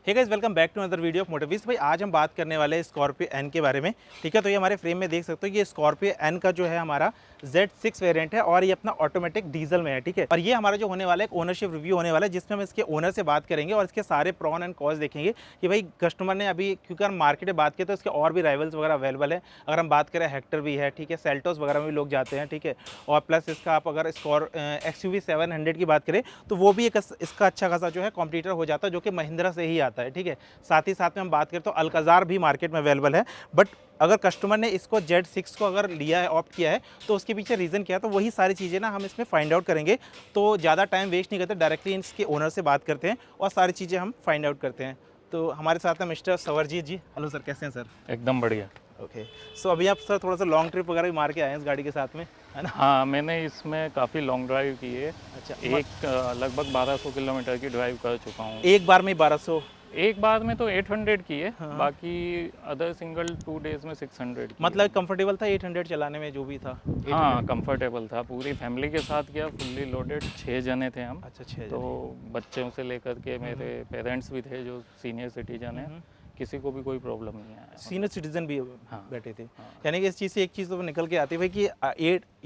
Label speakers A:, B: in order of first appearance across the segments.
A: Hey guys, welcome back to another video of Motivist. भाई आज हम बात करने वाले हैं स्कॉर्पियो एन के बारे में। ठीक है, तो ये हमारे फ्रेम में देख सकते हो कि ये स्कॉर्पियो एन का जो है हमारा Z6 वेरिएंट है और ये अपना ऑटोमेटिक डीजल में है। ठीक है, और ये हमारा जो होने वाला है एक ओनरशिप रिव्यू होने वाला है जिसमें हम इसके ओनर से बात करेंगे और इसके सारे प्रॉन एंड कॉस्ट देखेंगे कि भाई कस्टमर ने अभी, क्योंकि हम मार्केट में बात करें तो इसके और भी राइवल्स वगैरह अवेलेबल है। अगर हम बात करें हेक्टर भी है, ठीक है, सेल्टोस वगैरह में भी लोग जाते हैं। ठीक है, और प्लस इसका आप अगर XUV 700 की बात करें तो वो भी एक इसका अच्छा खासा जो है कॉम्पिटिटर हो जाता है, जो कि महिंद्रा से ही आता है। ठीक है, साथ ही साथ में हम बात करें तो अल्काजार भी मार्केट में अवेलेबल है। बट अगर कस्टमर ने इसको Z6 को अगर लिया है, ऑप्ट किया है, तो उसके पीछे रीज़न क्या है, तो वही सारी चीज़ें ना हम इसमें फाइंड आउट करेंगे। तो ज़्यादा टाइम वेस्ट नहीं करते, डायरेक्टली इसके ओनर से बात करते हैं और सारी चीज़ें हम फाइंड आउट करते हैं। तो हमारे साथ है मिस्टर सवरजीत जी। हेलो सर, कैसे हैं सर?
B: एकदम बढ़िया।
A: ओके, सो अभी आप सर थोड़ा सा लॉन्ग ट्रिप वगैरह भी मार के आए हैं इस गाड़ी के साथ में, है ना?
B: हाँ, मैंने इसमें काफ़ी लॉन्ग ड्राइव की है।
A: अच्छा,
B: लगभग 1200 किलोमीटर की ड्राइव कर चुका हूँ।
A: एक बार में 1200?
B: एक बार में तो 800 की है।
A: हाँ।
B: बाकी अदर सिंगल 2 डेज में 600 की
A: मतलब कंफर्टेबल था 800 चलाने में जो भी था?
B: है। हाँ, कंफर्टेबल था। पूरी फैमिली के साथ गया, फुल्ली लोडेड। 6 जने थे हम।
A: अच्छा, 6
B: तो बच्चों से लेकर के मेरे पेरेंट्स भी थे जो सीनियर सिटीजन है, किसी को भी कोई प्रॉब्लम नहीं आया।
A: सीनियर सिटीजन भी
B: हाँ।
A: बैठे थे।
B: हाँ।
A: यानी कि इस चीज़ से एक चीज़ तो निकल के आती है भाई कि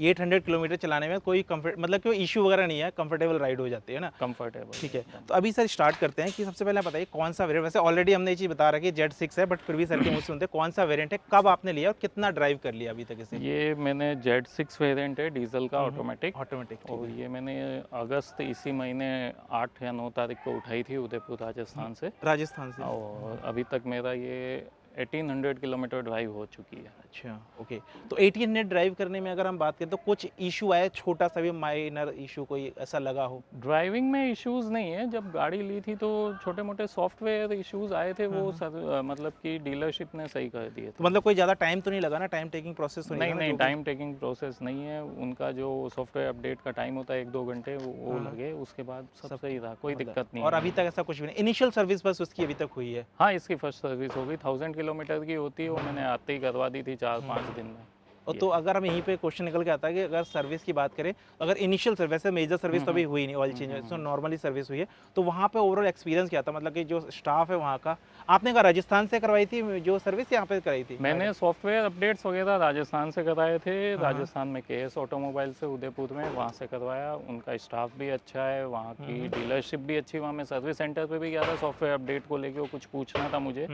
A: 800 किलोमीटर चलाने में कोई मतलब कोई इशू वगैरह नहीं है, कंफर्टेबल राइड हो जाती है ना?
B: कंफर्टेबल।
A: ठीक है, तो अभी सर स्टार्ट करते हैं कि सबसे पहले आप बताइए कौन सा वेरिएंट, वैसे ऑलरेडी हमने ये चीज़ बता रखी है Z6 है, बट फिर भी सर के मुँह से सुनते हैं कौन सा वेरिएंट है, कब आपने लिया और कितना ड्राइव कर लिया अभी तक इसे?
B: ये मैंने Z6 वेरिएंट है, डीजल का ऑटोमेटिक।
A: ऑटोमेटिक।
B: और ये मैंने अगस्त इसी महीने 8 या 9 तारीख को उठाई थी उदयपुर राजस्थान से।
A: राजस्थान से?
B: और अभी तक मेरा ये 1800 किलोमीटर ड्राइव हो चुकी है।
A: अच्छा, ओके। तो 1800 ड्राइव करने में अगर हम बात करें तो कुछ इशू आया, छोटा सा भी माइनर इशू कोई ऐसा लगा हो?
B: ड्राइविंग में इश्यूज नहीं है। जब गाड़ी ली थी तो छोटे मोटे सॉफ्टवेयर इश्यूज आए थे, वो मतलब कि डीलरशिप ने सही कर दिए थे।
A: तो मतलब कोई ज़्यादा टाइम तो नहीं लगा ना, टाइम टेकिंग प्रोसेस तो नहीं
B: नहीं
A: था ना,
B: नहीं,
A: जो
B: टाइम टेकिंग प्रोसेस नहीं है। उनका जो सॉफ्टवेयर अपडेट का टाइम होता है 1-2 घंटे, वो लगे। उसके बाद सब सही था, कोई दिक्कत नहीं
A: और
B: है।
A: अभी तक ऐसा कुछ भी नहीं, इनिशियल सर्विस बस उसकी अभी तक हुई है?
B: हाँ, इसकी फर्स्ट सर्विस हो गई। 1000 किलोमीटर की होती है, वो मैंने आते ही करवा दी थी 4-5 दिन में।
A: और तो अगर हम यहीं पे क्वेश्चन निकल के आता है कि अगर सर्विस की बात करें, अगर इनिशियल सर्विस, वैसे मेजर सर्विस तो अभी हुई नहीं, ऑयल चेंज तो नॉर्मली सर्विस हुई है, तो वहाँ पे ओवरऑल एक्सपीरियंस क्या था? मतलब कि जो स्टाफ है वहाँ का, आपने कहा राजस्थान से करवाई थी जो सर्विस, यहाँ पे कराई थी?
B: मैंने सॉफ्टवेयर अपडेट्स वगैरह राजस्थान से कराए थे। राजस्थान में KS ऑटोमोबाइल से उदयपुर में, वहाँ से करवाया। उनका स्टाफ भी अच्छा है, वहाँ की डीलरशिप भी अच्छी। वहाँ मैं सर्विस सेंटर पे भी गया था, सॉफ्टवेयर अपडेट को लेके कुछ पूछना था मुझे,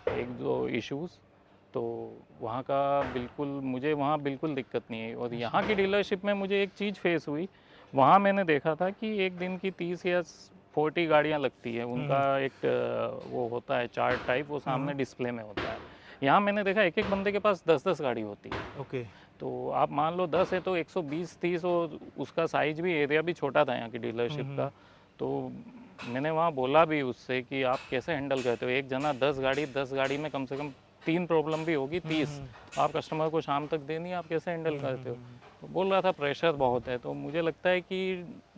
B: 1-2 इश्यूज़। तो वहाँ का मुझे वहाँ बिल्कुल दिक्कत नहीं है। और यहाँ की डीलरशिप में मुझे एक चीज़ फेस हुई। वहाँ मैंने देखा था कि एक दिन की 30 या 40 गाड़ियाँ लगती है। उनका एक वो होता है चार्ट टाइप, वो सामने डिस्प्ले में होता है। यहाँ मैंने देखा एक एक बंदे के पास 10-10 गाड़ी होती है।
A: ओके।
B: तो आप मान लो 10 है तो 120-30, और उसका साइज भी, एरिया भी छोटा था यहाँ की डीलरशिप का। तो मैंने वहाँ बोला भी उससे कि आप कैसे हैंडल करते हो, एक जना 10 गाड़ी में कम से कम 3 प्रॉब्लम भी होगी, 30 आप कस्टमर को शाम तक देनी, आप कैसे हैंडल करते हो? तो बोल रहा था प्रेशर बहुत है। तो मुझे लगता है कि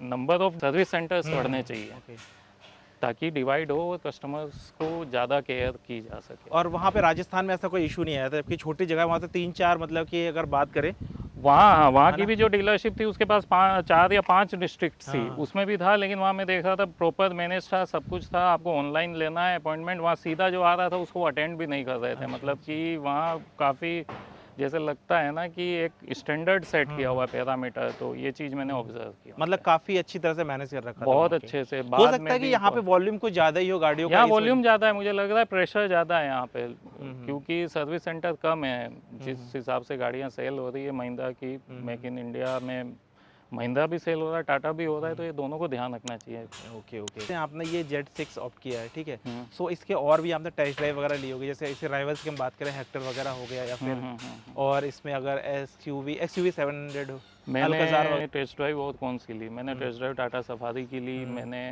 B: नंबर ऑफ सर्विस सेंटर्स बढ़ने चाहिए ताकि डिवाइड हो और कस्टमर्स को ज़्यादा केयर की जा सके।
A: और वहाँ पे राजस्थान में ऐसा कोई इशू नहीं आया था, जबकि छोटी जगह वहाँ तो 3-4, मतलब कि अगर बात करें
B: वहाँ की भी जो डीलरशिप थी उसके पास 4 या 5 डिस्ट्रिक्ट थी, उसमें भी था। लेकिन वहाँ मैं देख रहा था प्रॉपर मैनेज था, सब कुछ था। आपको ऑनलाइन लेना है अपॉइंटमेंट, वहाँ सीधा जो आ रहा था उसको अटेंड भी नहीं कर रहे थे। मतलब कि वहाँ काफ़ी जैसे लगता है ना कि एक स्टैंडर्ड सेट किया हुआ है पैरामीटर। तो ये चीज़ मैंने ऑब्जर्व किया।
A: मतलब काफ़ी अच्छी तरह से मैनेज कर रखा था
B: बहुत
A: वहाँ पे।
B: अच्छे से।
A: हो
B: बाद
A: सकता है
B: में
A: कि
B: भी
A: यहाँ पे वॉल्यूम कुछ ज़्यादा ही हो गाड़ियों का,
B: यहाँ
A: इस वजह-
B: वॉल्यूम ज़्यादा है, मुझे लग रहा है प्रेशर ज़्यादा है यहाँ पे, क्योंकि सर्विस सेंटर कम है। जिस हिसाब से गाड़ियाँ सेल हो रही है महिंद्रा की, मेक इन इंडिया में महिंद्रा भी सेल हो रहा है, टाटा भी हो रहा है, तो ये दोनों को ध्यान रखना चाहिए।
A: ओके ओके, आपने ये Z6 ऑप्ट किया है, ठीक है। सो इसके और भी आपने टेस्ट ड्राइव वगैरह ली होगी, जैसे इसे राइवल्स की हम बात करें, हेक्टर वगैरह हो गया, या फिर और इसमें अगर XUV 700 हो,
B: मैंने टेस्ट ड्राइव और कौन सी ली? मैंने टेस्ट ड्राइव टाटा सफारी की ली, मैंने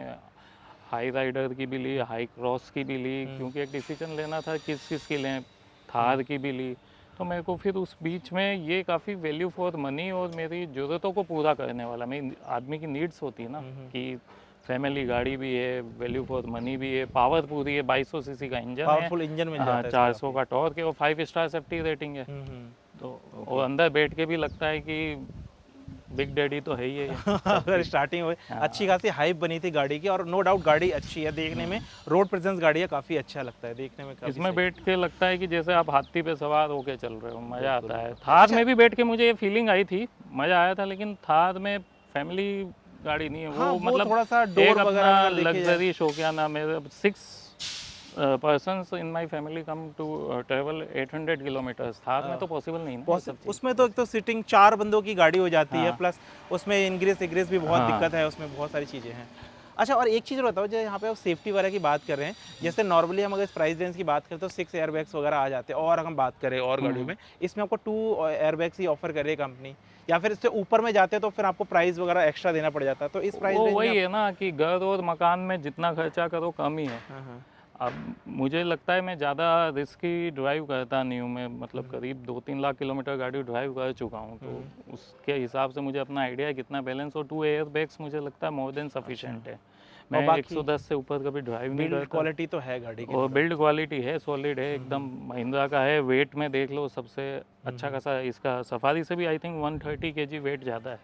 B: हाई राइडर की भी ली, हाई क्रॉस की भी ली, क्योंकि एक डिसीजन लेना था किस चीज़ की लें। थार की भी ली। तो मेरे को फिर उस बीच में ये काफ़ी वैल्यू फॉर मनी और मेरी ज़रूरतों को पूरा करने वाला, मेरी आदमी की नीड्स होती है ना कि फैमिली गाड़ी भी है, वैल्यू फॉर मनी भी है, पावर पूरी है, 2200 सीसी का इंजन है,
A: पावरफुल इंजन मिल जाता है,
B: 400 का टॉर्क है और 5 स्टार सेफ्टी रेटिंग है। तो और अंदर बैठ के भी लगता है कि बिग डैडी तो है ही है ये।
A: अगर स्टार्टिंग हुई अच्छी खासी हाइप बनी थी गाड़ी की, और नो डाउट गाड़ी अच्छी है देखने में, रोड प्रेजेंस गाड़ी है, काफ़ी अच्छा लगता है देखने में, काफ़ी
B: इसमें
A: सही।
B: बैठ के लगता है कि जैसे आप हाथी पे सवार होके चल रहे हो, मज़ा आता है। थार में भी बैठ के मुझे ये फीलिंग आई थी, मज़ा आया था, लेकिन थार में फैमिली गाड़ी नहीं है
A: हाँ,
B: वो,
A: वो
B: मतलब
A: थोड़ा सा
B: एक
A: डोर
B: अपना
A: वगैरह अगर देखे जाए।
B: लग्जरी शौकियाना मेरे 6 persons in my family come to travel 800 kilometres. Thar में तो पॉसिबल नहीं ना ये सब चीज़।
A: उसमें तो एक तो सिटिंग 4 बंदों की गाड़ी हो जाती है,
B: हाँ।
A: प्लस उसमें इनग्रेस एग्रेस भी बहुत
B: हाँ।
A: दिक्कत है, उसमें बहुत सारी चीज़ें हैं। अच्छा, और एक चीज़ और बताओ, जो यहाँ पे आप सेफ्टी वगैरह की बात कर रहे हैं, जैसे नॉर्मली हम अगर इस प्राइस रेंज की बात करें तो 6 एयरबैग्स वगैरह आ जाते हैं, और अगर हम बात करें और गाड़ियों में, इसमें आपको 2 एयरबैग्स ही ऑफर कर रही है कंपनी, या फिर इससे ऊपर में जाते हैं तो फिर आपको प्राइस वगैरह एक्स्ट्रा देना पड़ जाता है, तो इस प्राइस
B: वो
A: रेंज में
B: वही है ना कि घर और मकान में जितना खर्चा करो कम ही है।
A: हाँ।
B: अब मुझे लगता है मैं ज़्यादा रिस्की ड्राइव करता नहीं हूँ। मैं मतलब करीब 2-3 लाख किलोमीटर गाड़ी ड्राइव कर चुका हूँ, तो उसके हिसाब से मुझे अपना आइडिया है कितना बैलेंस, और 2 एयर बैग्स मुझे लगता है मोर देन सफिशिएंट है। मैं
A: बाकी
B: 110 से ऊपर कभी ड्राइव नहीं
A: बिल्ड
B: करता।
A: क्वालिटी तो है गाड़ी की,
B: और बिल्ड क्वालिटी है, सॉलिड है एकदम, महिंद्रा का है। वेट में देख लो सबसे अच्छा खासा, इसका सफारी से भी आई थिंक 130 kg वेट ज़्यादा है,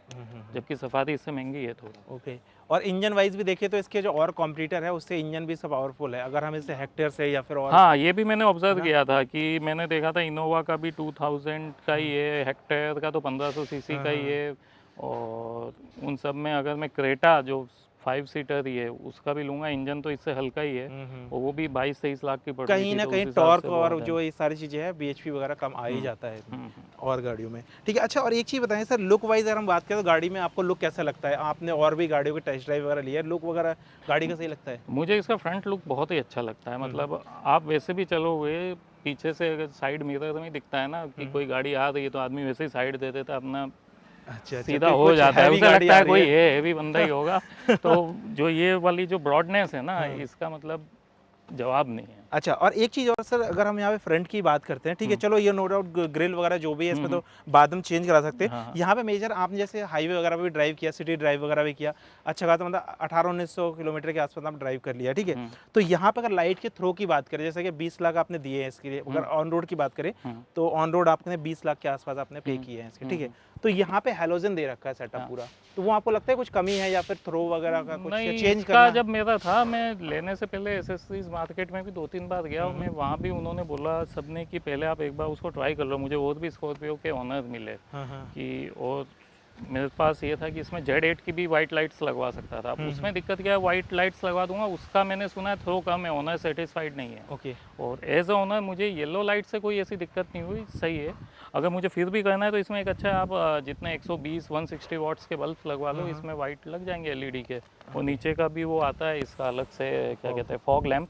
B: जबकि सफारी इससे महंगी है थोड़ा।
A: ओके। और इंजन वाइज भी देखें तो इसके जो और कॉम्पिटिटर है उससे इंजन भी सब पावरफुल है, अगर हम इसे हेक्टेयर से या फिर और
B: हाँ, ये भी मैंने ऑब्जर्व किया था कि मैंने देखा था इनोवा का भी 2000 का ही है, हेक्टेयर का तो 1500 सीसी का ही है, और उन सब में अगर मैं क्रेटा जो 5 सीटर ही है उसका भी लूँगा, इंजन तो इससे हल्का ही है, और वो भी 22-23 लाख की पड़ रही
A: कहीं
B: थी,
A: ना
B: तो
A: कहीं
B: उस हिसाब
A: टॉर्क
B: से
A: और
B: बहुत है।
A: जो ये सारी चीज़ें हैं बीएचपी वगैरह कम आ ही जाता है और गाड़ियों में, ठीक है। अच्छा, और एक चीज़ बताएं सर, लुक वाइज अगर हम बात करें तो गाड़ी में आपको लुक कैसा लगता है? आपने और भी गाड़ियों के टेस्ट ड्राइव वगैरह लिया है, लुक वगैरह गाड़ी का सही लगता है?
B: मुझे इसका फ्रंट लुक बहुत ही अच्छा लगता है। मतलब आप वैसे भी चलोगे, पीछे से अगर साइड मिरर में दिखता है ना कि कोई गाड़ी आ रही है, तो आदमी वैसे ही साइड दे देता है अपना,
A: अच्छा,
B: सीधा
A: कि
B: हो
A: कुछ
B: जाता है,
A: हैवी
B: उसे
A: गाड़ी
B: लगता
A: आ
B: है
A: रही
B: कोई
A: है।
B: है, हेवी बंदा ही होगा। तो जो ये वाली जो ब्रॉडनेस है ना, इसका मतलब जवाब नहीं है।
A: अच्छा, और एक चीज़ और सर, अगर हम यहाँ पे फ्रंट की बात करते हैं, ठीक है, चलो ये नो डाउट ग्रिल वगैरह जो भी है इसमें तो बाद में चेंज करा सकते हैं।
B: हाँ।
A: यहाँ पे मेजर आपने जैसे हाईवे वगैरह पे भी ड्राइव किया, सिटी ड्राइव वगैरह भी किया, अच्छा खासा मतलब 1800-1900 किलोमीटर के आसपास आप ड्राइव कर लिया, ठीक है। तो यहाँ पे अगर लाइट के थ्रो की बात करें, जैसे कि 20 लाख आपने दिए हैं इसके लिए, अगर ऑन रोड की बात करें तो ऑन रोड आपने 20 लाख के आसपास आपने पे किए हैं इसके, ठीक है। तो यहाँ पे हेलोजन दे रखा है सेटअप पूरा, तो वो आपको लगता है कुछ कमी है या फिर थ्रो वगैरह का कुछ
B: नहीं,
A: चेंज
B: इसका
A: करना है?
B: जब मेरा था, मैं लेने से पहले एसेसरीज मार्केट में भी 2-3 बार गया, और मैं वहाँ भी उन्होंने बोला सबने कि पहले आप एक बार उसको ट्राई कर लो। मुझे और भी स्कॉर्पियो के ऑनर मिले कि, और मेरे पास ये था कि इसमें Z8 की भी वाइट लाइट्स लगवा सकता था। उसमें दिक्कत क्या है, वाइट लाइट्स लगवा दूंगा, उसका मैंने सुना है थ्रो कम है, ओनर सेटिस्फाइड नहीं है।
A: ओके।
B: और एज अ ओनर मुझे येलो लाइट से कोई ऐसी दिक्कत नहीं हुई, सही है। अगर मुझे फिर भी करना है तो इसमें एक अच्छा है, आप जितने 120-160 वाट्स के बल्ब लगवा लो, इसमें वाइट लग जाएंगे एलईडी के। और नीचे का भी वो आता है इसका अलग से, क्या कहते हैं, फॉग लैंप,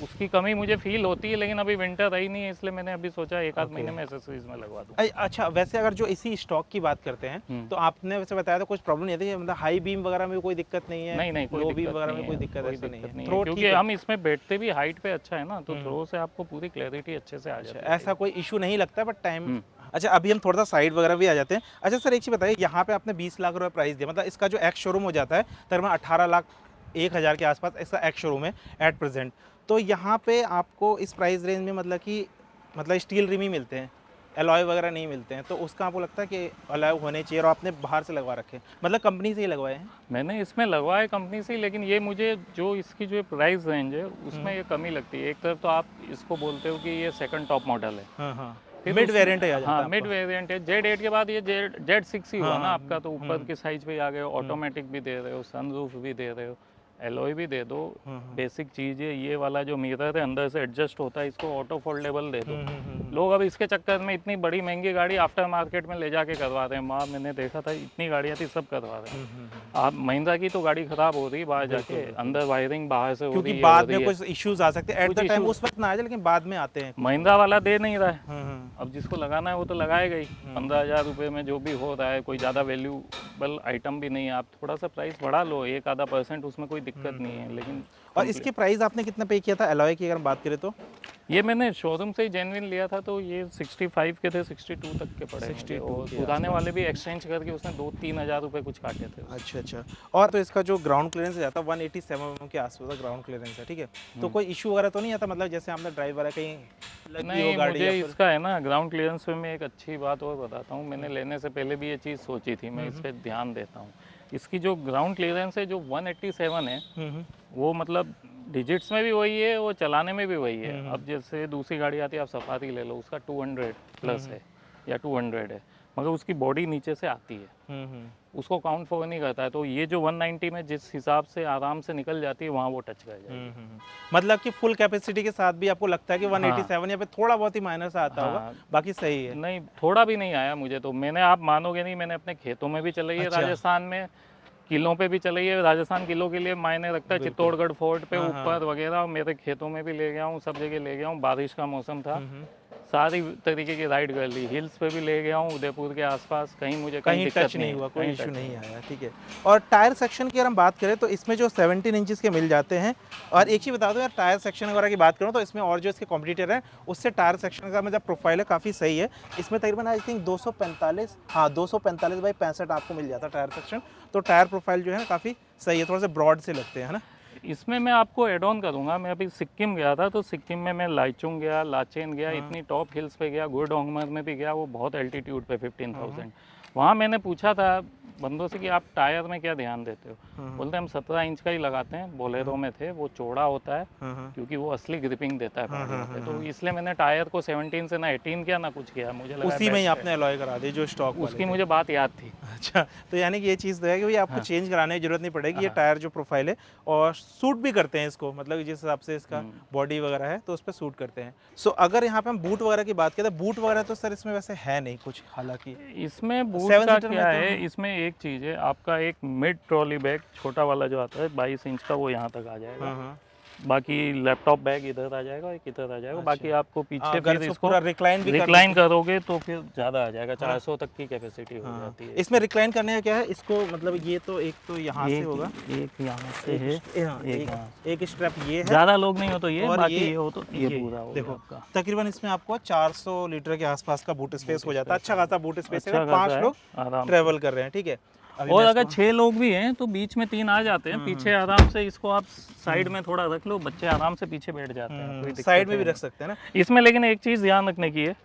B: उसकी कमी मुझे फील होती है, लेकिन अभी विंटर रही नहीं है, इसलिए मैंने अभी सोचा एक आध महीने में एसेसरीज में लगवा दूँ।
A: अच्छा, वैसे अगर जो इसी स्टॉक की बात करते हैं तो आपने वैसे बताया था कुछ प्रॉब्लम नहीं थी, मतलब हाई बीम वगैरह में कोई दिक्कत नहीं है?
B: नहीं, कोई
A: लो
B: दिक्कत
A: बीम वगैरह
B: नहीं
A: में कोई
B: है,
A: दिक्कत
B: कोई
A: ऐसा नहीं
B: दिक्कत
A: है?
B: नहीं
A: थ्रो
B: है,
A: ठीक
B: क्योंकि
A: है?
B: हम इसमें बैठते भी हाइट पे अच्छा है ना, तो थ्रो से आपको पूरी क्लैरिटी अच्छे से आ जाती है।
A: ऐसा कोई इशू नहीं लगता, बट टाइम। अच्छा, अभी हम थोड़ा सा साइड वगैरह भी आ जाते हैं। अच्छा सर, एक चीज़ बताइए, यहाँ पे आपने 20 लाख रुपए प्राइस दिया, मतलब इसका जो एक्स शोरूम हो जाता है तकरीबन 18,01,000 के आसपास इसका एक्स शोरूम है एट प्रेजेंट। तो यहाँ पे आपको इस प्राइस रेंज में मतलब स्टील रिम ही मिलते हैं, एलॉय वगैरह नहीं मिलते हैं, तो उसका आपको लगता है कि एलॉय होने चाहिए, और आपने बाहर से लगवा रखे, मतलब कंपनी से ही लगवाए हैं?
B: मैंने इसमें लगवाया कंपनी से, लेकिन ये मुझे जो इसकी जो प्राइस रेंज है उसमें ये कमी लगती है। एक तरफ तो आप इसको बोलते हो कि ये सेकंड टॉप मॉडल है,
A: हाँ, मिड वेरिएंट है।
B: हाँ, मिड वेरिएंट है। Z8 के बाद ये Z6 ही हुआ ना आपका, तो ऊपर की साइज पे आ गए, ऑटोमेटिक भी दे रहे हो, सनरूफ भी दे रहे हो, एलॉय भी दे दो। बेसिक चीज़ है, ये वाला जो मिरर है अंदर से एडजस्ट होता है, इसको ऑटो फोल्डेबल दे दो। लोग अब इसके चक्कर में इतनी बड़ी महंगी गाड़ी आफ्टर मार्केट में ले जाके करवा रहे हैं। मैंने देखा था इतनी गाड़ियाँ थी, सब करवा रहे हैं। आप महिंद्रा की तो गाड़ी खराब हो रही है बाहर जाके, अंदर वायरिंग बाहर से हो रही है,
A: क्योंकि बाद में कुछ इश्यूज आ सकते हैं, एट द टाइम उस वक्त ना आ जाए, लेकिन बाद में आते हैं।
B: महिंद्रा वाला दे नहीं रहा है। अब जिसको लगाना है वो तो लगाएगा ही। 15,000 रुपये में जो भी हो रहा है, कोई ज़्यादा वैल्यूबल आइटम भी नहीं है। आप थोड़ा सा प्राइस बढ़ा लो, 1-आधा% उसमें कोई दिक्कत नहीं है, लेकिन
A: और इसकी प्राइस आपने कितना पे किया था एलॉय की अगर बात करें तो?
B: ये मैंने शोरूम से ही जेन्युइन लिया था, तो ये 65 के थे, 62 तक के पड़े
A: 62
B: मुझे। और
A: के
B: पुराने
A: आसपास।
B: वाले भी एक्सचेंज करके उसने 2-3 हज़ार रुपये कुछ काटे थे।
A: अच्छा अच्छा। और तो इसका जो ग्राउंड क्लियरेंस जाता है 187 mm के आसपास ग्राउंड क्लियरेंस है, ठीक है। तो कोई इशू वगैरह तो नहीं आता, मतलब जैसे आपने ड्राइव वगैरह कहीं लगी हो
B: नहीं,
A: गाड़ी
B: मुझे
A: या फिर?
B: इसका है ना ग्राउंड क्लियरेंस पे मैं एक अच्छी बात और बताता हूँ। मैंने लेने से पहले भी ये चीज़ सोची थी, मैं इस पर ध्यान देता हूँ। इसकी जो ग्राउंड क्लियरेंस है जो 187 है, वो मतलब डिजिट्स में भी वही है और चलाने में भी वही है। अब जैसे दूसरी गाड़ी आती है, आप सफारी ले लो, उसका 200 प्लस है या 200 है, मगर उसकी बॉडी नीचे से आती है, उसको काउंट फॉर नहीं करता है। तो ये जो 190 में जिस हिसाब से आराम से निकल जाती है, वहाँ वो टच कर जाएगी।
A: मतलब कि फुल कैपेसिटी के साथ भी आपको लगता है कि 187 या फिर थोड़ा बहुत ही माइनर सा आता होगा, बाकी सही है?
B: नहीं, थोड़ा भी नहीं आया मुझे तो। मैंने, आप मानोगे नहीं, मैंने अपने खेतों में भी चलाई है,
A: अच्छा।
B: राजस्थान में किलों पे भी चलाई है। राजस्थान किलो के लिए मायने रखता है, चित्तौड़गढ़ फोर्ट पे ऊपर वगैरह, मेरे खेतों में भी ले गया हूँ, सब जगह ले गया हूँ। बारिश का मौसम था, सारी तरीके की राइड कर ली। हिल्स पे भी ले गया हूँ, उदयपुर के आसपास, कहीं मुझे
A: कहीं
B: दिक्कत
A: टच नहीं हुआ, कोई
B: कहीं
A: इशू
B: touch
A: नहीं आया, ठीक है। और टायर सेक्शन की अगर हम बात करें तो इसमें जो 17 इंचेस के मिल जाते हैं। और एक चीज़ बता दो यार, टायर सेक्शन वगैरह की बात करूँ तो इसमें और जो इसके कॉम्पिटिटर हैं उससे टायर सेक्शन का मतलब प्रोफाइल है काफ़ी सही है। इसमें तकरीबन आई थिंक 245, हाँ 245 बाई 65 आपको मिल जाता है टायर सेक्शन। तो टायर प्रोफाइल जो है ना काफ़ी सही है, थोड़ा सा ब्रॉड से लगते हैं, है ना।
B: इसमें मैं आपको एड ऑन करूंगा। मैं अभी सिक्किम गया था, तो सिक्किम में मैं लाइचुंग गया, लाचेन गया, इतनी टॉप हिल्स पे गया, गुरडोंगमर में भी गया, वो बहुत एल्टीट्यूड पे 15,000। वहाँ मैंने पूछा था बंदों से कि आप टायर में क्या ध्यान देते हो? बोलते हम 17 इंच का ही लगाते हैं। बोलेरो में थे, वो चौड़ा होता है क्योंकि वो असली ग्रिपिंग देता है पहाड़ियों पे। तो इसलिए मैंने टायर को 17 से ना 18 किया ना कुछ किया। मुझे लगा
A: उसी में ही आपने अलॉय करा दी जो स्टॉक वाले
B: उसकी
A: थे।
B: मुझे बात याद थी।
A: अच्छा, तो यानी कि ये चीज़ तो है कि भाई आपको चेंज कराने की जरूरत नहीं पड़ेगी। ये टायर जो प्रोफाइल है और सूट भी करते हैं इसको, मतलब जिस हिसाब से इसका बॉडी वगैरह है तो उस पर सूट करते हैं। सो अगर यहाँ पे हम बूट वगैरह की बात करें तो बूट वगैरह तो सर इसमें वैसे है नहीं कुछ, हालांकि
B: इसमें बूट
A: 7
B: का
A: सीटर में
B: क्या
A: तो
B: है, इसमें एक चीज़ है, आपका एक मिड ट्रॉली बैग छोटा वाला जो आता है 22 इंच का, वो यहाँ तक आ जाएगा। बाकी लैपटॉप बैग इधर आ जाएगा, एक इधर आ जाएगा। बाकी आपको पीछे
A: अगर
B: फिर
A: इसको
B: इसको
A: रिक्लाइन भी
B: रिक्लाइन करोगे तो फिर ज़्यादा आ जाएगा, 400 तक की कैपेसिटी हो जाती है।
A: इसमें रिक्लाइन करने का क्या है इसको, मतलब ये तो एक तो यहाँ से होगा,
B: एक यहाँ से है,
A: एक स्ट्रैप ये है।
B: ज़्यादा लोग नहीं हो तो ये,
A: और
B: बाकी
A: ये
B: ये हो तो ये पूरा हो
A: देखो
B: आपका।
A: तकरीबन इसमें आपको 400 लीटर के आसपास का बूट स्पेस हो जाता है। अच्छा खासा बूट स्पेस है,
B: अच्छा खासा
A: 5
B: है,
A: लोग
B: आराम
A: ट्रेवल कर रहे हैं, ठीक है। अभी
B: और
A: मैं
B: अगर
A: इसको-
B: 6 लोग भी हैं तो बीच में 3 आ जाते हैं, पीछे आराम से इसको आप साइड में थोड़ा रख लो, बच्चे आराम से पीछे बैठ जाते हैं, कोई दिक्कत
A: साइड में भी
B: नहीं।
A: रख सकते हैं ना।
B: इसमें लेकिन एक चीज़ ध्यान रखने की है,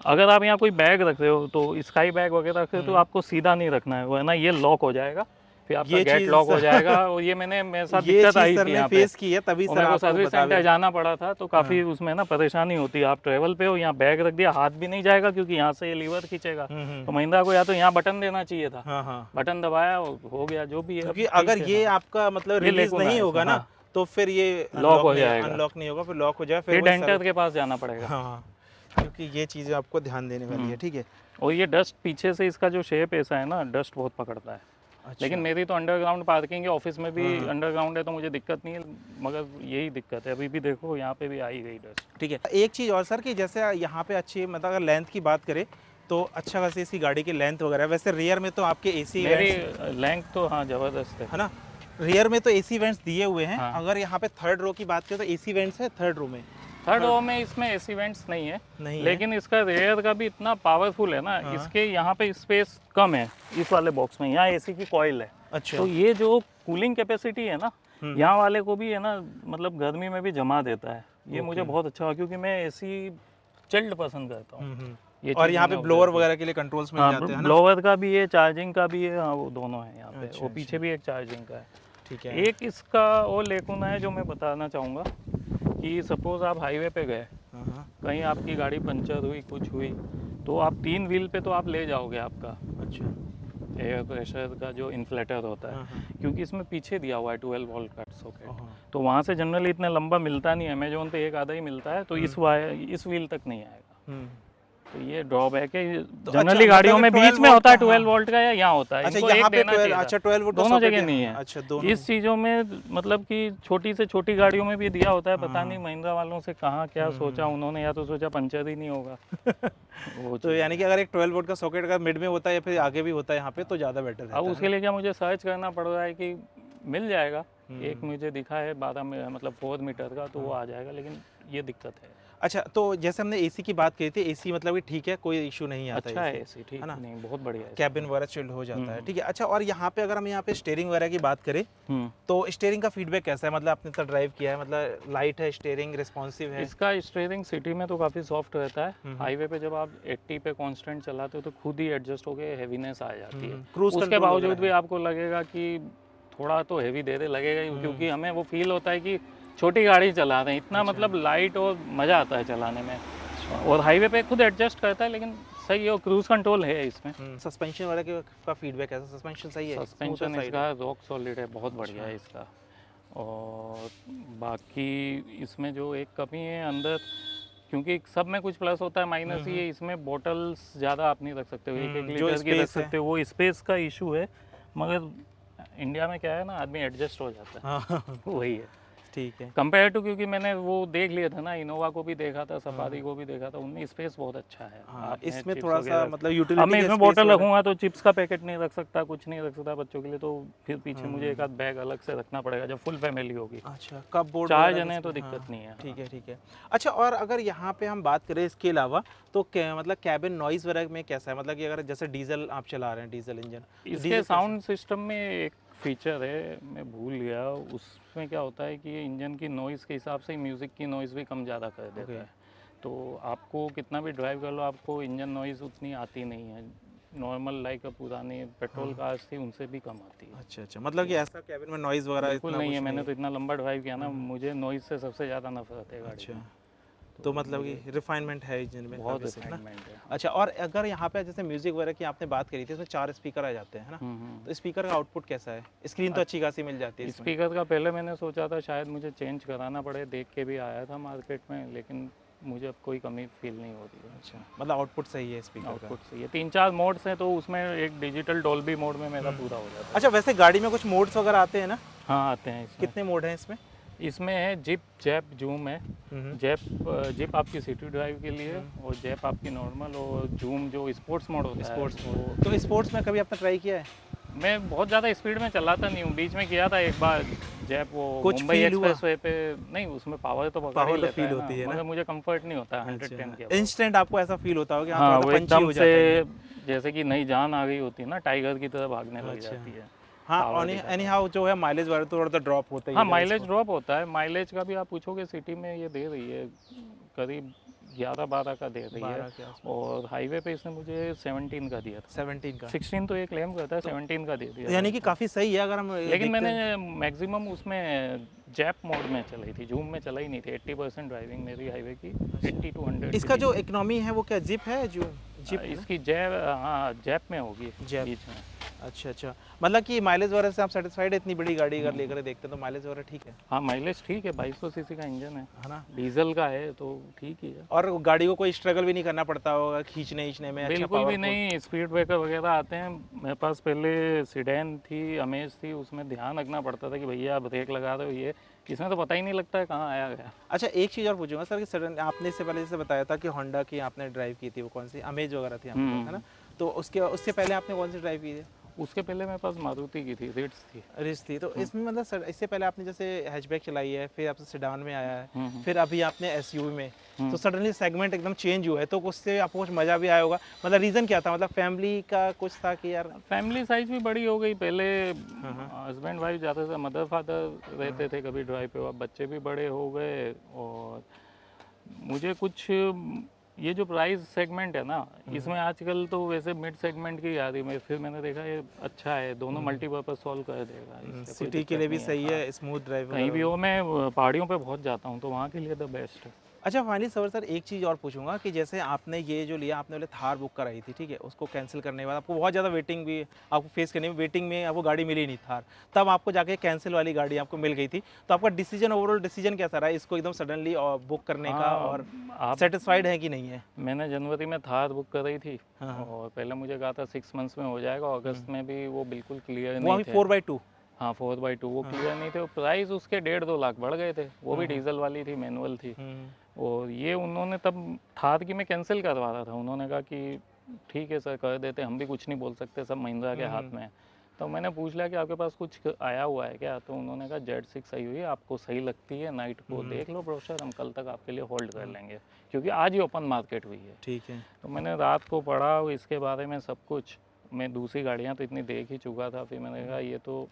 B: अगर आप यहाँ कोई बैग रख रहे हो तो स्काई बैग वगैरह रख रहे हो तो आपको सीधा नहीं रखना है, वरना ये लॉक हो जाएगा, फिर आपका
A: ये
B: गेट
A: चीज़
B: लॉक हो जाएगा। और ये मेरे साथ
A: ये
B: दिक्कत आई
A: चीज़ सर
B: थी
A: ने
B: यहाँ पे,
A: फेस की है, तभी
B: और
A: सर
B: मेरे को
A: आपको
B: सर्विस
A: बता
B: सेंटर जाना पड़ा था, तो काफ़ी उसमें ना परेशानी होती है। आप ट्रेवल पे हो, यहाँ बैग रख दिया, हाथ भी नहीं जाएगा क्योंकि यहाँ से ये लीवर खींचेगा। तो महिंद्रा को या तो यहाँ बटन देना चाहिए था,
A: हाँ,
B: बटन दबाया हो गया जो भी है।
A: क्योंकि अगर ये आपका मतलब रिलीज नहीं होगा ना तो फिर ये
B: लॉक हो जाएगा,
A: अनलॉक नहीं होगा, फिर लॉक हो जाए,
B: फिर
A: वही
B: डेंटर के पास जाना पड़ेगा।
A: हाँ, क्योंकि ये चीज़ें आपको ध्यान देने वाली है, ठीक है।
B: और ये डस्ट पीछे से, इसका जो शेप ऐसा है ना, डस्ट बहुत पकड़ता है।
A: अच्छा।
B: लेकिन मेरी तो अंडरग्राउंड पार्किंग है, ऑफिस में भी अंडरग्राउंड है, तो मुझे दिक्कत नहीं है, मगर यही दिक्कत है। अभी भी देखो यहाँ पे भी आई गई डस्ट,
A: ठीक है। एक चीज़ और सर कि जैसे यहाँ पे अच्छी, मतलब अगर लेंथ की बात करें तो अच्छा खासी इसकी गाड़ी की लेंथ वगैरह, वैसे रियर में तो आपके एसी
B: मेरी लेंथ तो हाँ ज़बरदस्त
A: है ना, रियर में तो एसी वेंट्स दिए हुए हैं।
B: हाँ।
A: अगर यहाँ पे थर्ड रो की बात करें तो एसी वेंट्स है थर्ड रो में।
B: थर्ड रो में इसमें एसी वेंट्स नहीं है,
A: नहीं है।
B: लेकिन इसका रेयर का भी इतना पावरफुल है ना, इसके यहाँ पे स्पेस कम है इस वाले बॉक्स में, यहाँ एसी की कॉइल है।
A: अच्छा।
B: तो ये जो कूलिंग कैपेसिटी है ना, यहाँ वाले को भी है ना, मतलब गर्मी में भी जमा देता है। ये मुझे बहुत अच्छा हुआ क्योंकि मैं एसी चिल्ड पसंद करता हूँ।
A: और यहाँ पे ब्लोअर वगैरह के लिए कंट्रोल्स मिल जाते हैं ना।
B: ब्लोअर का भी है, चार्जिंग का भी है, हाँ वो दोनों है यहाँ पे।
A: अच्छा,
B: वो पीछे भी एक चार्जिंग का है,
A: ठीक है।
B: एक इसका और लेकुना है जो मैं बताना चाहूँगा कि सपोज आप हाईवे पे गए, कहीं आपकी गाड़ी पंचर हुई, कुछ हुई, तो आप 3 व्हील पे तो आप ले जाओगे आपका
A: अच्छा
B: एयर प्रेशर का जो इन्फ्लेटर होता है, क्योंकि इसमें पीछे दिया हुआ है 12 वोल्ट का सॉकेट, तो वहाँ से जनरली इतना लंबा मिलता नहीं है, अमेजोन पे एक आधा ही मिलता है, तो इस व्हील तक नहीं आएगा। तो ये ड्रॉबैक है। जनरली गाड़ियों में बीच में होता है 12 वोल्ट का, या यहाँ होता है।
A: अच्छा,
B: इनको
A: यहाँ
B: एक
A: पे
B: देना
A: 12,
B: चाहिए
A: अच्छा
B: था।
A: 12 वोल्ट
B: दोनों जगह नहीं है।
A: अच्छा, दोनों।
B: इस चीज़ों में मतलब कि छोटी से छोटी गाड़ियों में भी दिया होता है, पता नहीं महिंद्रा वालों से कहाँ क्या सोचा उन्होंने, या तो सोचा पंचर ही नहीं होगा। वो
A: तो यानी कि अगर एक 12 वोल्ट का सॉकेट अगर मिड में होता है या फिर आगे भी होता है यहाँ पे तो ज़्यादा बेटर है।
B: अब उसके लिए क्या मुझे सर्च करना पड़ रहा है कि मिल जाएगा, एक मुझे दिखा है 12 में मतलब 4 मीटर का, तो वो आ जाएगा, लेकिन ये दिक्कत है।
A: अच्छा, तो जैसे हमने एसी की बात करी थी, एसी मतलब कि ठीक है, कोई इशू नहीं आता
B: अच्छा है
A: एसी,
B: एसी, ठीक
A: है ना?
B: नहीं, बहुत बढ़िया है।
A: कैबिन वगैरह चिल्ड हो जाता है,
B: हम्म।
A: ठीक है। अच्छा, और यहाँ पे अगर हम यहाँ पे स्टीयरिंग वगैरह की बात करें,
B: हम्म।
A: तो स्टीयरिंग का फीडबैक कैसा है? मतलब आपने तो ड्राइव किया है, मतलब लाइट है स्टीयरिंग, रिस्पॉन्सिव है?
B: इसका स्टीयरिंग सिटी में तो काफ़ी सॉफ्ट रहता है,
A: हम्म।
B: हाईवे पे जब आप 80 पे कांस्टेंट चलाते हो तो खुद ही एडजस्ट होके हेवीनेस आ जाती है।
A: क्रूज
B: उसके
A: कंट्रोल
B: बावजूद
A: वगैरह
B: भी
A: है?
B: आपको लगेगा कि थोड़ा तो हेवी दे दे लगेगा ही,
A: हम्म।
B: क्योंकि हमें वो फील होता है कि छोटी गाड़ी चला रहे हैं, इतना
A: अच्छा।
B: मतलब लाइट और मज़ा आता है चलाने में। और हाईवे पे खुद एडजस्ट करता है, लेकिन सही है, और क्रूज कंट्रोल है इसमें।
A: सस्पेंशन वगैरह का फीडबैक कैसा? सस्पेंशन सही है, स्मूथ
B: सस्पेंशन
A: साइड
B: इसका
A: है?
B: रॉक सॉलिड है, बहुत बढ़िया
A: अच्छा।
B: है इसका। और बाकी इसमें जो एक कमी है अंदर, क्योंकि सब में कुछ प्लस होता है माइनस ही है, इसमें बॉटल्स ज़्यादा आप नहीं रख सकते हो, एक एक
A: जो
B: लीटर की रख
A: स्पेस है।
B: सकते हो, वो स्पेस का इशू है। मगर इंडिया में क्या है ना, आदमी एडजस्ट हो जाता है।
A: हाँ
B: वही है
A: ठीक है।
B: कंपेयर टू, क्योंकि मैंने वो देख लिया था ना, इनोवा को भी देखा था, सफारी को भी देखा था, उनमें स्पेस बहुत अच्छा है।
A: हाँ,
B: आपने
A: इसमें
B: चिप्स
A: थोड़ा सा
B: वगैरह,
A: मतलब
B: अब
A: यूटिलिटी
B: मैं
A: के
B: इसमें
A: स्पेस
B: बोतल
A: वगैरह।
B: रखूंगा तो चिप्स का पैकेट नहीं रख सकता, कुछ नहीं रख सकता बच्चों के लिए, तो फिर पीछे मुझे एक आध बैग अलग से रखना पड़ेगा जब फुल फैमिली होगी।
A: अच्छा, कप बोर्ड
B: 4
A: वगैरह
B: जने तो
A: इसमें?
B: दिक्कत
A: हाँ,
B: नहीं है।
A: ठीक है ठीक है। अच्छा, और अगर यहाँ पे हम बात करें इसके अलावा, तो मतलब कैबिन नॉइज़ वगैरह में कैसा है? मतलब कि अगर जैसे डीजल आप चला रहे हैं, डीजल इंजन, तो
B: इसके
A: डीजल कैसा
B: साउंड सिस्टम में एक फीचर है, मैं भूल गया, उसमें क्या होता है कि ये इंजन की नॉइज़ के हिसाब से म्यूज़िक की नॉइज़ भी कम ज़्यादा कर देता है। तो आपको कितना भी ड्राइव कर लो, आपको इंजन नॉइज़ उतनी आती नहीं है। नॉर्मल लाइक पुरानी पेट्रोल कार्स थी, उनसे भी कम आती है।
A: अच्छा अच्छा, मतलब कि ऐसा कैबिन में नॉइज़ वगैरह
B: बिल्कुल
A: इतना
B: नहीं है,
A: कुछ नहीं
B: मैंने
A: है?
B: तो इतना लंबा ड्राइव किया ना, मुझे नॉइज़ से सबसे ज़्यादा नफरत है गाड़ी
A: अच्छा,
B: में।
A: तो मतलब कि रिफाइनमेंट है इंजन में
B: बहुत
A: काफ़ी सही ना?
B: रिफाइनमेंट है।
A: अच्छा, और अगर यहाँ पे जैसे म्यूज़िक वगैरह की आपने बात करी थी, इसमें 4 स्पीकर आ जाते हैं, है ना? तो स्पीकर का आउटपुट कैसा है? स्क्रीन तो अच्छी खासी मिल जाती है इसमें।
B: स्पीकर का पहले मैंने सोचा था शायद मुझे चेंज कराना पड़े, देख के भी आया था मार्केट में, लेकिन मुझे अब कोई कमी फील नहीं होती है।
A: अच्छा, मतलब आउटपुट सही है स्पीकर का।
B: आउटपुट से ये 3-4 मोड्स हैं, तो उसमें एक डिजिटल डॉल्बी मोड में मेरा पूरा हो जाता है।
A: अच्छा, वैसे गाड़ी में कुछ मोड्स वगैरह आते हैं ना?
B: हाँ आते हैं इसमें।
A: कितने मोड हैं इसमें?
B: इसमें है जिप, जैप, जूम है। जिप आपकी सिटी ड्राइव के लिए, और जैप आपकी नॉर्मल, और जूम जो स्पोर्ट्स मोड होता है।
A: Sports mode. तो स्पोर्ट्स में कभी आपने ट्राई किया है?
B: मैं बहुत ज़्यादा स्पीड में चलाता नहीं हूँ, बीच में किया था एक बार जैप, वो
A: कुछ
B: मुंबई
A: feel हुआ?
B: एक्सप्रेस वे पे। नहीं, उसमें पावर तो पकड़ ही
A: पावर तो
B: लेता
A: फील
B: है
A: होती है
B: ना,
A: ना?
B: मगर मुझे कंफर्ट नहीं होता 110 के।
A: इंस्टेंट आपको ऐसा फील होता होगा कि
B: हाँ,
A: थोड़ा
B: वो
A: सा पंची
B: एकदम
A: हो
B: से
A: जाता है इंजन।
B: जैसे कि नई जान आ गई होती है ना, टाइगर की तरह भागने लग
A: अच्छा।
B: जाती है।
A: हाँ,
B: पावर
A: और
B: दिखाता
A: एनी
B: है।
A: हाउ जो है माइलेज वगैरह तो थोड़ा सा ड्रॉप होता ही
B: हाँ,
A: है जब
B: माइलेज
A: इसको।
B: ड्रॉप होता है, माइलेज का भी आप पूछोगे, सिटी में ये दे रही है करीब 11-12 का दे रही है,
A: 12 के आसपास।
B: और हाईवे पे इसने मुझे 17 का दिया था।
A: 17 का?
B: 16 तो ये क्लेम करता है, 17 का दे दिया।
A: यानी कि काफ़ी सही है अगर हम
B: लेकिन
A: देखते हैं।
B: मैंने मैक्सिमम उसमें जैप मोड में चलाई थी, जूम में चलाई नहीं थी। 80% ड्राइविंग मेरी हाईवे की 80 to 100
A: इसका
B: के
A: जो
B: बीच में।
A: इकोनॉमी है वो क्या जिप है जो जिप है ना?
B: इसकी जैप, हाँ जैप में होगी,
A: जैप।
B: बीच में।
A: अच्छा अच्छा, मतलब कि माइलेज वगैरह से आप सेटिस्फाइड है? इतनी बड़ी गाड़ी अगर लेकर देखते हैं तो माइलेज वगैरह ठीक है?
B: हाँ माइलेज ठीक है, 2200 सीसी का इंजन
A: है ना?
B: डीजल का है, तो ठीक ही है।
A: और गाड़ी को कोई स्ट्रगल भी नहीं करना पड़ता होगा खींचने में? अच्छा,
B: बिल्कुल भी
A: पावरफुल।
B: नहीं, स्पीड ब्रेकर वगैरह आते हैं। मेरे पास पहले सीडेन थी, अमेज थी, उसमें ध्यान रखना पड़ता था कि भैया ब्रेक लगा रहे हो ये, इसमें तो पता ही नहीं लगता है कहाँ आया गया।
A: अच्छा, एक चीज़ और पूछूंगा सर कि सडन आपने इससे पहले जैसे बताया था कि होंडा की आपने ड्राइव की थी, वो कौन सी अमेज वगैरह थी आपके पास, है ना? तो उससे पहले आपने कौन सी ड्राइव की थी?
B: उसके पहले मेरे पास मारुति की थी, रिट्स थी।
A: रिच थी। तो इसमें मतलब इससे पहले आपने जैसे हैचबैक चलाई है, फिर आपसे सेडान में आया है,
B: हम्म।
A: फिर अभी आपने एसयूवी में, तो सडनली सेगमेंट एकदम चेंज हुआ है, तो उससे आपको कुछ मज़ा भी आया होगा? मतलब रीज़न क्या था? मतलब फैमिली का कुछ था कि यार?
B: फैमिली साइज भी बड़ी हो गई, पहले हस्बैंड वाइफ जाते थे, मदर फादर रहते थे कभी ड्राइव पे, अब बच्चे भी बड़े हो गए, और मुझे कुछ ये जो प्राइस सेगमेंट है ना, इसमें आजकल तो वैसे मिड सेगमेंट की आ रही है, फिर मैंने देखा ये अच्छा है, दोनों मल्टीपर्पज़ सॉल्व कर देगा, इससे कोई
A: सिटी के लिए भी
B: दिक्कत नहीं
A: सही है, स्मूथ ड्राइव
B: कहीं भी हो। मैं पहाड़ियों पे बहुत जाता हूँ, तो वहाँ के लिए द बेस्ट है।
A: अच्छा, फाइनली सर एक चीज़ और पूछूंगा कि जैसे आपने ये जो लिया, आपने बोले थार बुक कराई थी, ठीक है, उसको कैंसिल करने के बाद आपको बहुत ज़्यादा वेटिंग भी आपको फेस करनी, वेटिंग में आपको गाड़ी मिली नहीं थार, तब आपको जाके कैंसिल वाली गाड़ी आपको मिल गई थी, तो आपका डिसीजन, ओवरऑल डिसीजन कैसा रहा इसको एकदम सडनली बुक करने का, और
B: आप
A: सेटिस्फाइड है कि नहीं है?
B: मैंने जनवरी में थार बुक कराई थी,
A: हाँ।
B: और पहले मुझे कहा था 6 मंथ्स में हो जाएगा, अगस्त में भी वो बिल्कुल क्लियर
A: वो
B: नहीं
A: अभी
B: थे।
A: 4x2?
B: हाँ 4x2 वो क्लियर नहीं थे, प्राइस उसके 1.5-2 लाख बढ़ गए थे, वो भी डीजल वाली थी, मैनुअल थी। और ये उन्होंने तब थार की मैं कैंसिल करवा रहा था, उन्होंने कहा कि ठीक है सर कर देते, हम भी कुछ नहीं बोल सकते, सब महिंद्रा के हाथ में है। तो मैंने पूछ लिया कि आपके पास कुछ आया हुआ है क्या, तो उन्होंने कहा Z6 आई हुई है, आपको सही लगती है नाइट को देख लो ब्रोशर, हम कल तक आपके लिए होल्ड कर लेंगे, क्योंकि आज ही ओपन मार्केट हुई है।
A: ठीक है।
B: तो मैंने रात को पढ़ा इसके बारे में सब कुछ, मैं दूसरी गाड़ियाँ तो इतनी देख ही चुका था, फिर मैंने कहा ये तो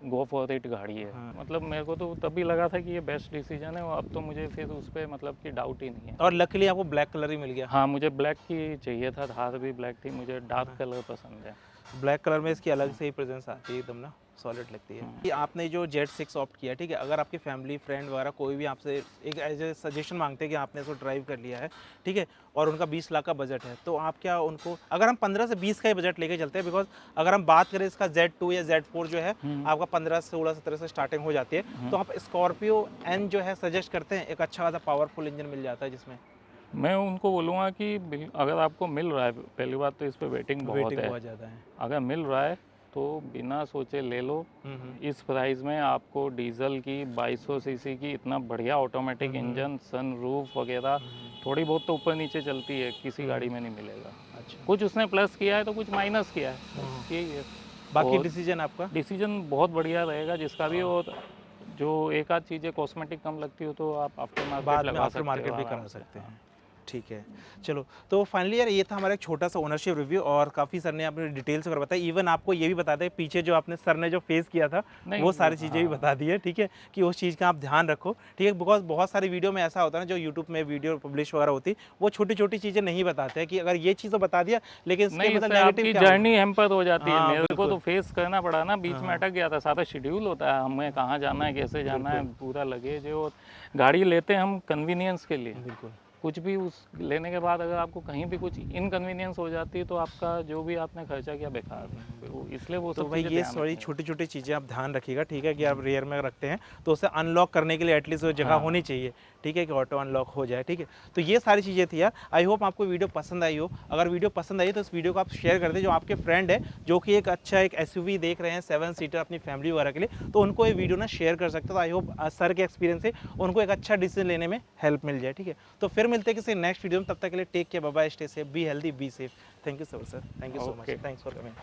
B: गो फॉर इट गाड़ी है।
A: हाँ।
B: मतलब मेरे को तो तभी लगा था कि ये बेस्ट डिसीजन है, और अब तो मुझे फिर उस पर मतलब कि डाउट ही नहीं है।
A: और लकीली आपको ब्लैक कलर ही मिल गया।
B: हाँ, मुझे ब्लैक की चाहिए था, थार भी ब्लैक थी, मुझे डार्क कलर पसंद है।
A: ब्लैक कलर में इसकी अलग से ही प्रेजेंस आती है, एकदम ना सॉलिड लगती है। कि आपने जो Z6 ऑप्ट किया, ठीक है, अगर आपकी फैमिली फ्रेंड वगैरह कोई भी आपसे एक एज ए सजेशन मांगते हैं कि आपने इसको ड्राइव कर लिया है, ठीक है, और उनका 20 लाख का बजट है, तो आप क्या उनको, अगर हम 15 से 20 का ही बजट लेके चलते हैं, बिकॉज अगर हम बात करें इसका Z2 या Z4 जो है आपका 15 16 17 से स्टार्टिंग हो जाती है, तो आप स्कॉर्पियो एन जो है सजेस्ट करते हैं, एक अच्छा खासा पावरफुल इंजन मिल जाता है जिसमें।
B: मैं उनको बोलूँगा कि अगर आपको मिल रहा है, पहली बात तो इस पे वेटिंग बहुत है,
A: बहुत ज़्यादा है।
B: अगर मिल रहा है तो बिना सोचे ले लो। इस प्राइस में आपको डीजल की 2200 सीसी की इतना बढ़िया ऑटोमेटिक इंजन, सनरूफ वगैरह, थोड़ी बहुत तो ऊपर नीचे चलती है, किसी गाड़ी में नहीं मिलेगा।
A: अच्छा।
B: कुछ उसने प्लस किया है तो कुछ माइनस किया है, बस यही है।
A: बाकी
B: और
A: डिसीजन आपका?
B: डिसीजन बहुत बढ़िया रहेगा जिसका भी, और जो एक आध चीज़ें कॉस्मेटिक कम लगती हो तो आप आफ्टर मार्केट
A: बाद में
B: लगा
A: आफ्टर
B: सकते
A: मार्केट
B: हो
A: भी
B: आराम
A: करा
B: से।
A: सकते हैं। ठीक है, चलो तो फाइनली यार ये था हमारा एक छोटा सा ओनरशिप रिव्यू, और काफ़ी सर ने अपने डिटेल्स वगैरह बताया। इवन आपको ये भी बता दें पीछे जो आपने सर ने जो फेस किया था वो सारी चीज़ें भी बता दी है, ठीक है, कि उस चीज़ का आप ध्यान रखो, ठीक है, बिकॉज बहुत सारी वीडियो में ऐसा होता है ना, जो यूट्यूब में वीडियो पब्लिश वगैरह होती वो छोटी छोटी चीज़ें नहीं बताते हैं, कि अगर ये चीज़ तो बता दिया लेकिन इसके
B: नहीं,
A: मतलब
B: इससे आपकी
A: नेगेटिव क्या
B: जर्नी हैम्पर हो जाती है।
A: हाँ,
B: मेरे को तो
A: बिल्कुल।
B: फेस करना पड़ा ना, बीच में अटक गया था, सारा शेड्यूल होता है, हमें कहाँ जाना है, कैसे जाना है, पूरा लगेज है, और गाड़ी लेते हैं हम कन्वीनियंस के लिए।
A: बिल्कुल।
B: कुछ भी उस लेने के बाद अगर आपको कहीं भी कुछ इनकन्वीनियंस हो जाती है तो आपका जो भी आपने खर्चा किया बेकार है, तो इसलिए वो
A: तो
B: सब
A: भाई
B: चीज़ें
A: ये
B: ध्यान
A: सॉरी
B: रखनी
A: छोटी छोटी चीज़ें आप ध्यान रखिएगा, ठीक है, कि आप रेयर में रखते हैं तो उसे अनलॉक करने के लिए एटलीस्ट वो जगह होनी चाहिए, ठीक है, कि ऑटो अनलॉक हो जाए, ठीक है। तो ये सारी चीज़ें थी यार। आई होप आपको वीडियो पसंद आई हो। अगर वीडियो पसंद आई तो इस वीडियो को आप शेयर कर दें, जो आपके फ्रेंड है जो कि एक अच्छा एक SUV देख रहे हैं 7 सीटर अपनी फैमिली वगैरह के लिए, तो उनको ये वीडियो ना शेयर कर सकते हो। तो आई होप सर के एक्सपीरियंस से उनको एक अच्छा डिसीजन लेने में हेल्प मिल जाए, ठीक है। तो फिर मिलते हैं किसी नेक्स्ट वीडियो में, तब तक के लिए take care, bye bye, stay safe, be healthy, be safe. Thank you so much sir, thank you so much, thanks for coming.